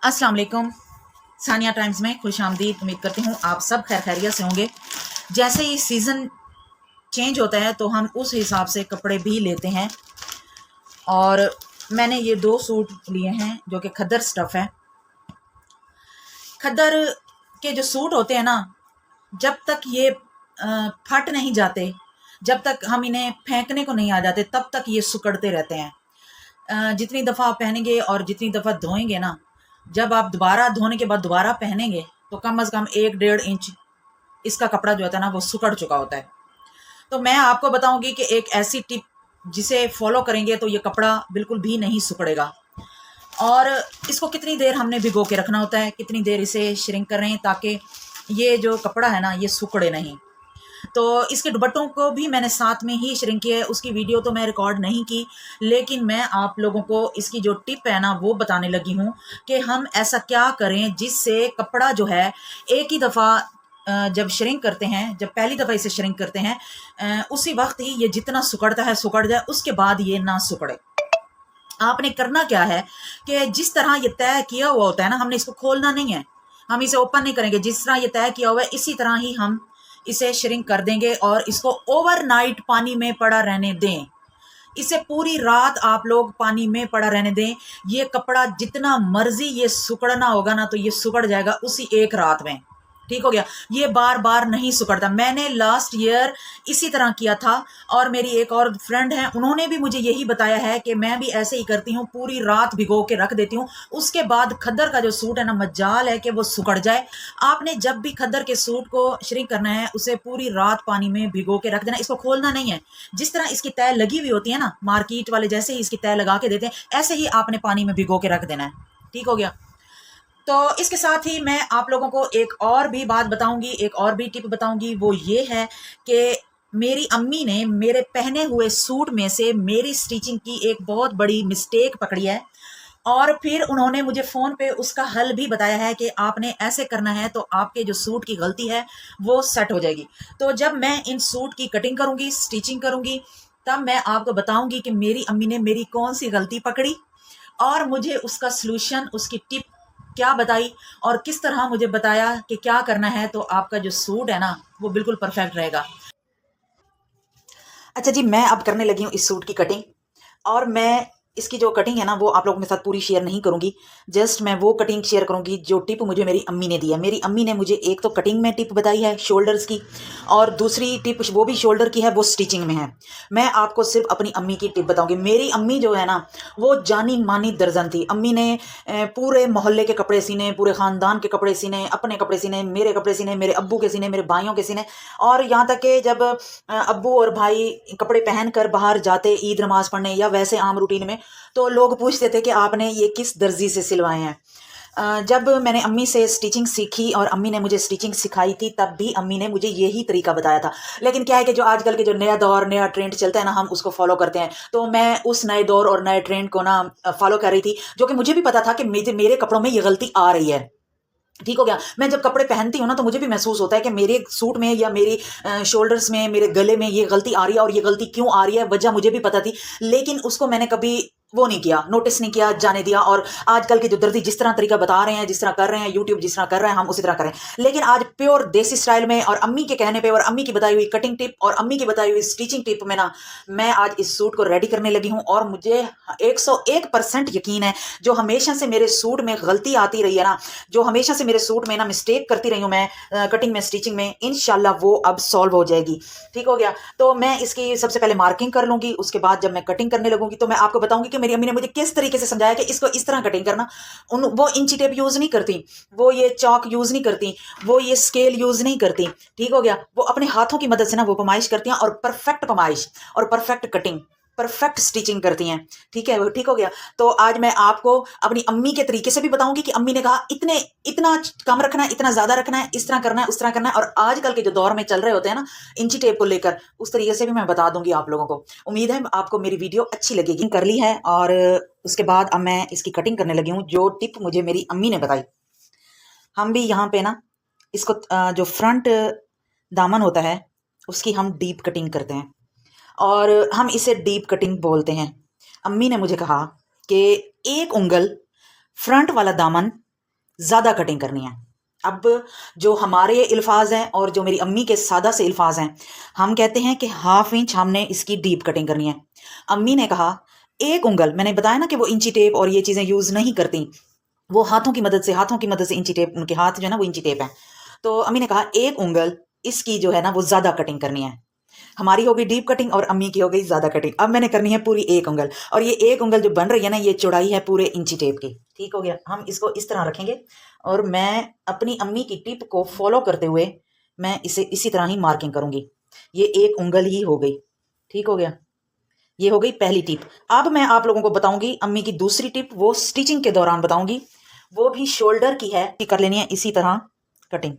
अस्सलाम वालेकुम। सानिया टाइम्स में खुश आमदीद। उम्मीद करती हूँ आप सब खैर खैरियत से होंगे। जैसे ही सीज़न चेंज होता है तो हम उस हिसाब से कपड़े भी लेते हैं। और मैंने ये 2 सूट लिए हैं जो कि खद्दर स्टफ़ है। खद्दर के जो सूट होते हैं ना, जब तक ये फट नहीं जाते, जब तक हम इन्हें फेंकने को नहीं आ जाते, तब तक ये सिकुड़ते रहते हैं। जितनी दफ़ा आप पहनेंगे और जितनी दफ़ा धोएंगे ना, जब आप दोबारा धोने के बाद दोबारा पहनेंगे तो कम से कम 1-1.5 इंच इसका कपड़ा जो होता है ना वो सिकुड़ चुका होता है। तो मैं आपको बताऊंगी कि एक ऐसी टिप जिसे फॉलो करेंगे तो ये कपड़ा बिल्कुल भी नहीं सिकुड़ेगा। और इसको कितनी देर हमने भिगो के रखना होता है, कितनी देर इसे श्रिंक कर रहे हैं ताकि ये जो कपड़ा है ना ये सिकुड़े नहीं। तो इसके दुपट्टों को भी मैंने साथ में ही श्रिंक किया है। उसकी वीडियो तो मैं रिकॉर्ड नहीं की, लेकिन मैं आप लोगों को इसकी जो टिप है ना वो बताने लगी हूँ कि हम ऐसा क्या करें जिससे कपड़ा जो है एक ही दफ़ा जब श्रिंक करते हैं, जब पहली दफ़ा इसे श्रिंक करते हैं उसी वक्त ही ये जितना सिकुड़ता है सिकुड़ जाए, उसके बाद ये ना सिकुड़े। आपने करना क्या है कि जिस तरह ये तय किया हुआ होता है ना, हमने इसको खोलना नहीं है, हम इसे ओपन नहीं करेंगे। जिस तरह ये तय किया हुआ है इसी तरह ही हम इसे श्रिंक कर देंगे और इसको ओवरनाइट पानी में पड़ा रहने दें। इसे पूरी रात आप लोग पानी में पड़ा रहने दें। ये कपड़ा जितना मर्जी ये सुकड़ना होगा ना तो ये सुकड़ जाएगा उसी एक रात में। ठीक हो गया। ये बार बार नहीं सुकड़ता। मैंने लास्ट ईयर इसी तरह किया था और मेरी एक और फ्रेंड है, उन्होंने भी मुझे यही बताया है कि मैं भी ऐसे ही करती हूँ, पूरी रात भिगो के रख देती हूँ। उसके बाद खद्दर का जो सूट है ना, मजाल है कि वो सुकड़ जाए। आपने जब भी खद्दर के सूट को श्रिंक करना है उसे पूरी रात पानी में भिगो के रख देना। इसको खोलना नहीं है। जिस तरह इसकी तय लगी हुई होती है ना, मार्केट वाले जैसे ही इसकी तय लगा के देते हैं ऐसे ही आपने पानी में भिगो के रख देना है। ठीक हो गया। तो इसके साथ ही मैं आप लोगों को एक और भी बात बताऊंगी, एक और भी टिप बताऊंगी। वो ये है कि मेरी अम्मी ने मेरे पहने हुए सूट में से मेरी स्टिचिंग की एक बहुत बड़ी मिस्टेक पकड़ी है और फिर उन्होंने मुझे फ़ोन पे उसका हल भी बताया है कि आपने ऐसे करना है तो आपके जो सूट की गलती है वो सेट हो जाएगी। तो जब मैं इन सूट की कटिंग करूंगी, स्टिचिंग करूंगी, तब मैं आपको बताऊंगी कि मेरी अम्मी ने मेरी कौन सी गलती पकड़ी और मुझे उसका सलूशन, उसकी टिप क्या बताई और किस तरह मुझे बताया कि क्या करना है तो आपका जो सूट है ना वो बिल्कुल परफेक्ट रहेगा। अच्छा जी, मैं अब करने लगी हूँ इस सूट की कटिंग और मैं इसकी जो कटिंग है ना वो आप लोगों के साथ पूरी शेयर नहीं करूंगी। जस्ट मैं वो कटिंग शेयर करूंगी जो टिप मुझे मेरी अम्मी ने दी है। मेरी अम्मी ने मुझे एक तो कटिंग में टिप बताई है शोल्डर्स की, और दूसरी टिप वो भी शोल्डर की है, वो स्टिचिंग में है। मैं आपको सिर्फ अपनी अम्मी की टिप बताऊंगी। मेरी अम्मी जो है ना वो जानी मानी दर्जन थी। अम्मी ने पूरे मोहल्ले के कपड़े सीने, पूरे ख़ानदान के कपड़े सीने, अपने कपड़े सीने, मेरे कपड़े सीने, मेरे अब्बू के सीने, मेरे भाइयों के सीने। और यहाँ तक कि जब अब्बू और भाई कपड़े पहन कर बाहर जाते ईद नमाज पढ़ने या वैसे आम रूटीन में, तो लोग पूछते थे कि आपने ये किस दर्जी से सिलवाए हैं। जब मैंने अम्मी से स्टिचिंग सीखी और अम्मी ने मुझे स्टिचिंग सिखाई थी, तब भी अम्मी ने मुझे यही तरीका बताया था। लेकिन क्या है कि जो आजकल के जो नया दौर, नया ट्रेंड चलता है ना, हम उसको फॉलो करते हैं। तो मैं उस नए दौर और नए ट्रेंड को ना फॉलो कर रही थी, जो कि मुझे भी पता था कि मेरे कपड़ों में ये गलती आ रही है। ठीक हो गया। मैं जब कपड़े पहनती हूँ ना तो मुझे भी महसूस होता है कि मेरे सूट में या मेरी शोल्डर्स में, मेरे गले में ये गलती आ रही है, और ये गलती क्यों आ रही है वजह मुझे भी पता थी, लेकिन उसको मैंने कभी वो नहीं किया, नोटिस नहीं किया, जाने दिया। और आजकल के जो दर्जी जिस तरह तरीका बता रहे हैं, जिस तरह कर रहे हैं, यूट्यूब जिस तरह कर रहे हैं, हम उसी तरह करें। लेकिन आज प्योर देसी स्टाइल में और अम्मी के कहने पे और अम्मी की बताई हुई कटिंग टिप और अम्मी की बताई हुई स्टिचिंग टिप में ना मैं आज इस सूट को रेडी करने लगी हूँ। और मुझे 101% यकीन है, जो हमेशा से मेरे सूट में गलती आती रही है ना, जो हमेशा से मेरे सूट में ना मिस्टेक करती रही हूँ मैं कटिंग में, स्टिचिंग में, इंशाल्लाह वो अब सॉल्व हो जाएगी। ठीक हो गया। तो मैं इसकी सबसे पहले मार्किंग कर लूंगी, उसके बाद जब मैं कटिंग करने लगूंगी तो मैं आपको बताऊंगी कि मेरी अम्मी ने मुझे किस तरीके से समझाया कि इसको इस तरह कटिंग करना। वो इंची टेप यूज नहीं करती, वो ये चौक यूज नहीं करती, वो ये स्केल यूज नहीं करती। ठीक हो गया। वो अपने हाथों की मदद से ना वो पमाइश करती हैं, और परफेक्ट पमाइश और परफेक्ट कटिंग, परफेक्ट स्टिचिंग करती हैं। ठीक है, वो ठीक हो गया। तो आज मैं आपको अपनी अम्मी के तरीके से भी बताऊंगी कि अम्मी ने कहा इतने इतना कम रखना है, इतना ज्यादा रखना है, इस तरह करना है, उस तरह करना है। और आजकल के जो दौर में चल रहे होते हैं ना इंची टेप को लेकर, उस तरीके से भी मैं बता दूंगी आप लोगों को। उम्मीद है आपको मेरी वीडियो अच्छी लगेगी। कर ली है और उसके बाद अब मैं इसकी कटिंग करने लगी हूँ, जो टिप मुझे मेरी अम्मी ने बताई। हम भी यहाँ पे ना इसको जो फ्रंट दामन होता है उसकी हम डीप कटिंग करते हैं, और हम इसे डीप कटिंग बोलते हैं। अम्मी ने मुझे कहा कि एक उंगल फ्रंट वाला दामन ज़्यादा कटिंग करनी है। अब जो हमारे अल्फाज हैं और जो मेरी अम्मी के सादा से अल्फाज हैं, हम कहते हैं कि 1/2 इंच हमने इसकी डीप कटिंग करनी है। अम्मी ने कहा 1 उंगल, मैंने बताया ना कि वो इंची टेप और ये चीज़ें यूज़ नहीं करती, वो हाथों की मदद से इंची टेप, उनके हाथ जो है ना वो इंची टेप है। तो अम्मी ने कहा 1 उंगल इसकी जो है ना वो ज़्यादा कटिंग करनी है। हमारी हो गई डीप कटिंग और अम्मी की हो गई ज़्यादा कटिंग। अब मैंने करनी है पूरी 1 उंगल, और ये 1 उंगल जो बन रही है ना, ये चौड़ाई है पूरे इंची टेप की। ठीक हो गया। हम इसको इस तरह रखेंगे और मैं अपनी अम्मी की टिप को फॉलो करते हुए मैं इसे इसी तरह ही मार्किंग करूंगी। ये 1 उंगल ही हो गई। ठीक हो गया। ये हो गई पहली टिप। अब मैं आप लोगों को बताऊंगी अम्मी की दूसरी टिप, वो स्टिचिंग के दौरान बताऊंगी, वो भी शोल्डर की है। कर लेनी है इसी तरह कटिंग।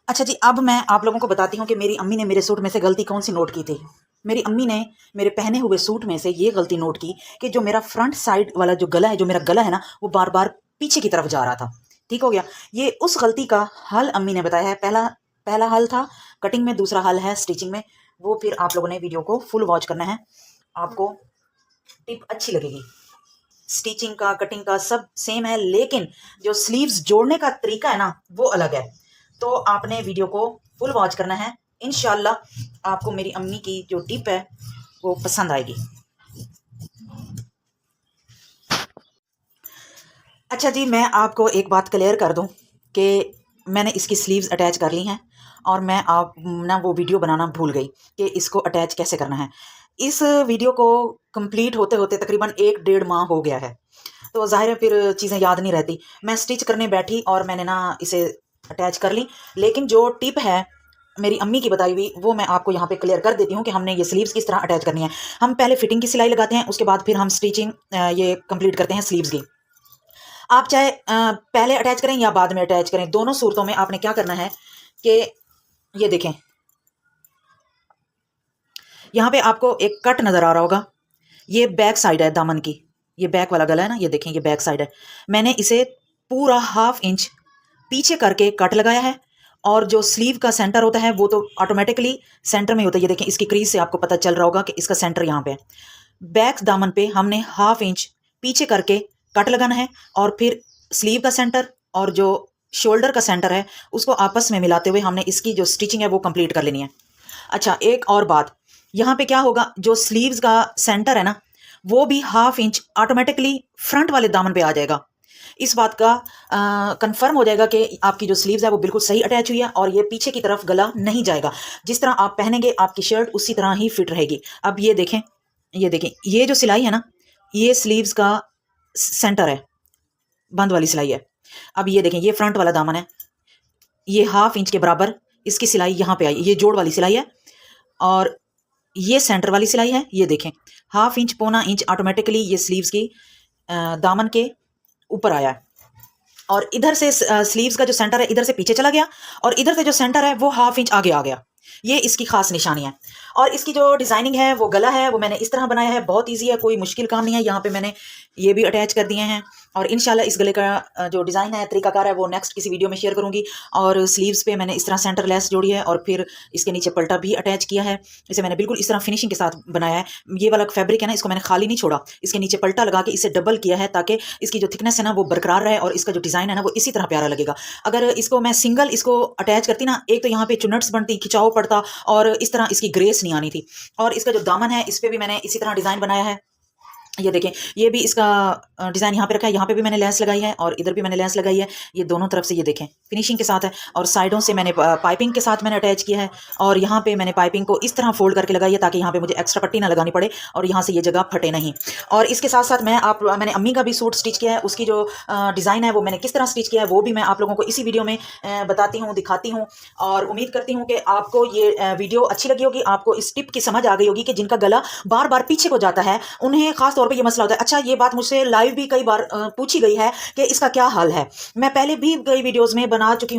अच्छा जी, अब मैं आप लोगों को बताती हूँ कि मेरी अम्मी ने मेरे सूट में से गलती कौन सी नोट की थी। मेरी अम्मी ने मेरे पहने हुए सूट में से ये गलती नोट की कि जो मेरा फ्रंट साइड वाला जो गला है, जो मेरा गला है ना, वो बार बार पीछे की तरफ जा रहा था। ठीक हो गया। ये उस गलती का हल अम्मी ने बताया है। पहला पहला हल था कटिंग में, दूसरा हल है स्टिचिंग में। वो फिर आप लोगों ने वीडियो को फुल वॉच करना है, आपको टिप अच्छी लगेगी। स्टिचिंग का, कटिंग का सब सेम है, लेकिन जो स्लीव्स जोड़ने का तरीका है ना वो अलग है। तो आपने वीडियो को फुल वॉच करना है। इंशाल्लाह आपको मेरी अम्मी की जो टिप है वो पसंद आएगी। अच्छा जी, मैं आपको एक बात क्लियर कर दूं कि मैंने इसकी स्लीव्स अटैच कर ली हैं, और मैं आप ना वो वीडियो बनाना भूल गई कि इसको अटैच कैसे करना है। इस वीडियो को कंप्लीट होते होते तकरीबन 1 डेढ़ माह हो गया है, तो ज़ाहिर है फिर चीज़ें याद नहीं रहती। मैं स्टिच करने बैठी और मैंने ना इसे अटैच कर ली, लेकिन जो टिप है मेरी अम्मी की बताई हुई वो मैं आपको यहाँ पे क्लियर कर देती हूँ कि हमने ये स्लीव्स किस तरह अटैच करनी है। हम पहले फिटिंग की सिलाई लगाते हैं, उसके बाद फिर हम स्टिचिंग ये कंप्लीट करते हैं स्लीव्स की। आप चाहे पहले अटैच करें या बाद में अटैच करें, दोनों सूरतों में आपने क्या करना है कि ये देखें, यहाँ पे आपको एक कट नज़र आ रहा होगा। ये बैक साइड है दामन की, ये बैक वाला गला है ना, ये देखें ये बैक साइड है। मैंने इसे पूरा 1/2 इंच पीछे करके कट लगाया है, और जो स्लीव का सेंटर होता है वो तो ऑटोमेटिकली सेंटर में होता है। ये देखें, इसकी क्रीज से आपको पता चल रहा होगा कि इसका सेंटर यहाँ पे है। बैक दामन पे हमने 1/2 इंच पीछे करके कट लगाना है, और फिर स्लीव का सेंटर और जो शोल्डर का सेंटर है उसको आपस में मिलाते हुए हमने इसकी जो स्टिचिंग है वो कंप्लीट कर लेनी है। अच्छा, एक और बात, यहाँ पे क्या होगा, जो स्लीव्स का सेंटर है ना वो भी 1/2 इंच ऑटोमेटिकली फ्रंट वाले दामन पे आ जाएगा। इस बात का कंफर्म हो जाएगा कि आपकी जो स्लीव्स है वो बिल्कुल सही अटैच हुई है, और ये पीछे की तरफ गला नहीं जाएगा। जिस तरह आप पहनेंगे आपकी शर्ट उसी तरह ही फिट रहेगी। अब ये देखें, ये देखें, ये जो सिलाई है ना, ये स्लीव्स का सेंटर है, बंद वाली सिलाई है। अब ये देखें, ये फ्रंट वाला दामन है, ये 1/2 इंच के बराबर इसकी सिलाई यहाँ पे आई, ये जोड़ वाली सिलाई है, और ये सेंटर वाली सिलाई है। ये देखें 1/2 इंच, पौना इंच ऑटोमेटिकली ये स्लीव्स की दामन के ऊपर आया है, और इधर से स्लीव्स का जो सेंटर है इधर से पीछे चला गया, और इधर से जो सेंटर है वो 1/2 इंच आगे आ गया। ये इसकी खास निशानी है। और इसकी जो डिजाइनिंग है वो गला है वो मैंने इस तरह बनाया है, बहुत इजी है, कोई मुश्किल काम नहीं है। यहाँ पे मैंने ये भी अटैच कर दिए हैं, और इंशाल्लाह इस गले का जो डिज़ाइन है, तरीकाकार है, वो नेक्स्ट किसी वीडियो में शेयर करूंगी। और स्लीव्स पे मैंने इस तरह सेंटर लेस जोड़ी है, और फिर इसके नीचे पल्टा भी अटैच किया है। इसे मैंने बिल्कुल इस तरह फिनिशिंग के साथ बनाया है। ये वाला फैब्रिक है ना, इसको मैंने खाली नहीं छोड़ा, इसके नीचे पल्टा लगा के इसे डबल किया है ताकि इसकी जो थिकनेस है ना वो बरकरार रहे, और इसका जो डिज़ाइन है ना वो इसी तरह प्यारा लगेगा। अगर इसको मैं सिंगल इसको अटैच करती ना, एक तो यहाँ पे चुन्नट्स बनती, खिंचाव पड़ता, और इस तरह इसकी ग्रेस नहीं आनी थी। और इसका जो दामन है इस पे भी मैंने इसी तरह डिज़ाइन बनाया है। ये देखें, ये भी इसका डिज़ाइन यहाँ पे रखा है, यहाँ पे भी मैंने लेस लगाई है, और इधर भी मैंने लेस लगाई है। ये दोनों तरफ से ये देखें फिनिशिंग के साथ है, और साइडों से मैंने पाइपिंग के साथ मैंने अटैच किया है, और यहाँ पे मैंने पाइपिंग को इस तरह फोल्ड करके लगाई है ताकि यहाँ पे मुझे एक्स्ट्रा पट्टी ना लगानी पड़े, और यहाँ से ये जगह फटे नहीं। और इसके साथ साथ मैंने अम्मी का भी सूट स्टिच किया है, उसकी जो डिज़ाइन है वो मैंने किस तरह स्टिच किया है वो भी मैं आप लोगों को इसी वीडियो में बताती हूँ, दिखाती हूँ। और उम्मीद करती हूँ कि आपको ये वीडियो अच्छी लगी होगी, आपको इस टिप की समझ आ गई होगी कि जिनका गला बार बार पीछे को जाता है उन्हें खास तौर पे ये मसला होता है। अच्छा, ये बात मुझसे लाइव भी कई बार पूछी गई है कि इसका क्या हल है। मैं पहले भी कई वीडियोस में बता चुकी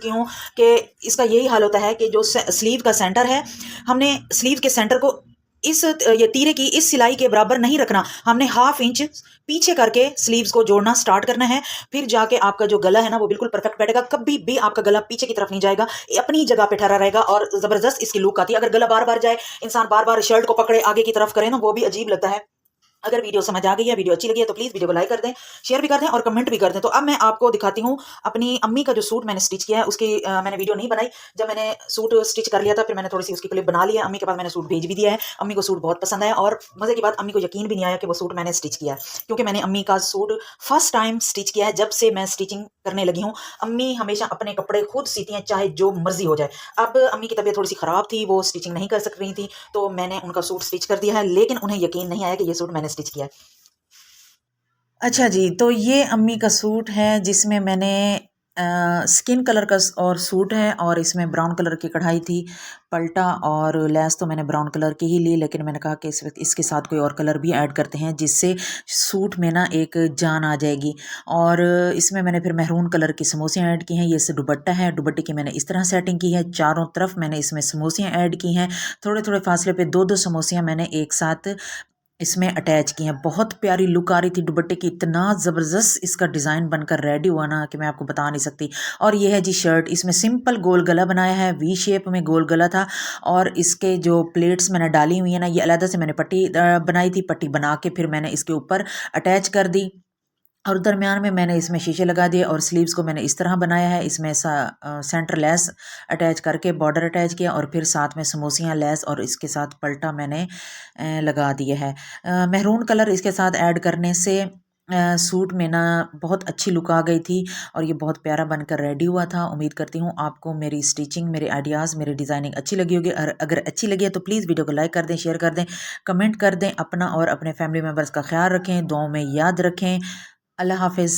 हूँ कि इसका यही हल होता है कि जो स्लीव का सेंटर है, हमने स्लीव के सेंटर को इस ये तीरे की इस सिलाई के बराबर नहीं रखना, हमने 1/2 इंच पीछे करके स्लीव्स को जोड़ना स्टार्ट करना है। फिर जाके आपका जो गला है ना वो बिल्कुल परफेक्ट बैठेगा, कभी भी आपका गला पीछे की तरफ नहीं जाएगा, अपनी जगह पे ठहरा रहेगा और जबरदस्त इसकी लुक आती है। अगर गला बार बार जाए, इंसान बार बार शर्ट को पकड़े आगे की तरफ करे ना, वो भी अजीब लगता है। अगर वीडियो समझ आ गई है, वीडियो अच्छी लगी है तो प्लीज़ वीडियो को लाइक कर दें, शेयर भी कर दें और कमेंट भी कर दें। तो अब मैं आपको दिखाती हूँ अपनी अम्मी का जो सूट मैंने स्टिच किया है, उसकी मैंने वीडियो नहीं बनाई। जब मैंने सूट स्टिच कर लिया था फिर मैंने थोड़ी सी उसकी क्लिप बना ली है। अम्मी के पास मैंने सूट भेज भी दिया है। अम्मी को सूट बहुत पसंद आया और मज़े की बात, अम्मी को यकीन भी नहीं आया कि वो सूट मैंने स्टिच किया है, क्योंकि मैंने अम्मी का सूट फर्स्ट टाइम स्टिच किया है जब से मैं स्टिचिंग करने लगी हूँ। अम्मी हमेशा अपने कपड़े खुद सीती हैं, चाहे जो मर्जी हो जाए। अब अम्मी की तबीयत थोड़ी सी ख़राब थी, वो स्टिचिंग नहीं कर सक रही थी, तो मैंने उनका सूट स्टिच कर दिया है, लेकिन उन्हें यकीन नहीं आया कि ये सूट मैंने स्टिच किया है। अच्छा जी, तो ये अम्मी का सूट है जिसमें मैंने स्किन कलर का और सूट है और इसमें ब्राउन कलर की कढ़ाई थी, पल्टा और लेस तो मैंने ब्राउन कलर की ही ली, लेकिन मैंने कहा कि इसके साथ कोई और कलर भी ऐड करते हैं जिससे सूट में ना एक जान आ जाएगी। और इसमें मैंने फिर मैरून कलर की समोसियाँ ऐड की हैं। ये से दुपट्टा है, दुपट्टे की मैंने इस तरह सेटिंग की है, चारों तरफ मैंने इसमें समोसियाँ ऐड की हैं। थोड़े थोड़े फासले पे 2-2 समोसियाँ मैंने एक साथ इसमें अटैच की हैं। बहुत प्यारी लुक आ रही थी दुपट्टे की, इतना ज़बरदस्त इसका डिज़ाइन बनकर रेडी हुआ ना कि मैं आपको बता नहीं सकती। और ये है जी शर्ट, इसमें सिंपल गोल गला बनाया है, वी शेप में गोल गला था। और इसके जो प्लेट्स मैंने डाली हुई है ना, ये अलग से मैंने पट्टी बनाई थी, पट्टी बना के फिर मैंने इसके ऊपर अटैच कर दी और दरमियान में मैंने इसमें शीशे लगा दिए और स्लीव्स को मैंने इस तरह बनाया है। इसमें सेंटर लेस अटैच करके बॉर्डर अटैच किया और फिर साथ में समोसियाँ लेस और इसके साथ पल्टा मैंने लगा दिया है। मेहरून कलर इसके साथ ऐड करने से सूट में ना बहुत अच्छी लुक आ गई थी और ये बहुत प्यारा बनकर रेडी हुआ था। उम्मीद करती हूँ आपको मेरी स्टिचिंग, मेरे आइडियाज़, मेरी डिज़ाइनिंग अच्छी लगी होगी। और अगर अच्छी लगी है तो प्लीज़ वीडियो को लाइक कर दें, शेयर कर दें, कमेंट कर दें। अपना और अपने फैमिली मेम्बर्स का ख्याल रखें, दुआओं में याद रखें। अल्लाह हाफिज़।